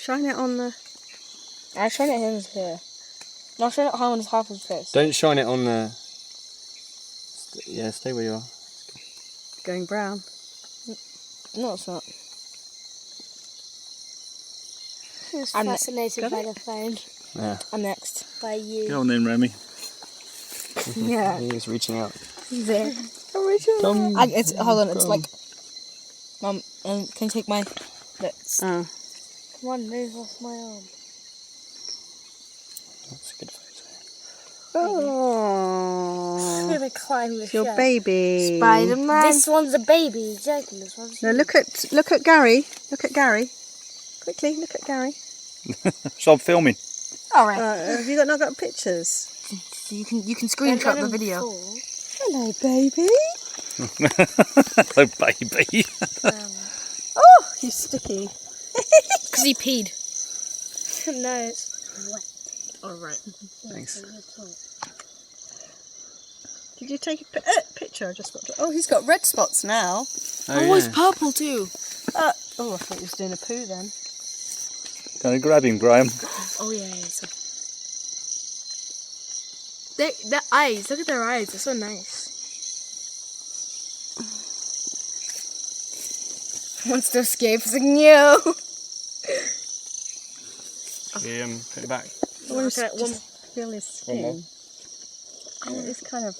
Shine it on the... I shine it here. No, I'll shine it on half of his face. Don't shine it on the... Yeah, stay where you are. Going brown. No, it's not. Who's I'm fascinated by the phone? Yeah. I'm next. By you. Go on then, Remy. Yeah. He's reaching out. There. Come. Hold on, it's like... Mum, can you take my bits? Oh. Come on, move off my arm. That's a good photo. I'm Oh. gonna climb the It's your shed. baby. Spider-Man. This one's a baby. Exactly. This one's No, look at Gary. Look at Gary. Quickly, look at Gary. So I'm filming. Alright. Have you not got pictures? You can screenshot the video. Hello, baby. Hello, baby. Oh, he's sticky. Because he peed. No, it's wet. Alright. Thanks. Did you take a picture? I just got to... Oh, he's got red spots now. Oh, he's purple too. Oh, I thought he was doing a poo then. Gonna grab him, Graham. Oh yeah, their eyes, look at their eyes, they're so nice. Wants to escape, it's like, no! Put it back. I want to Okay, just feel his skin. One more. Oh, it's kind of...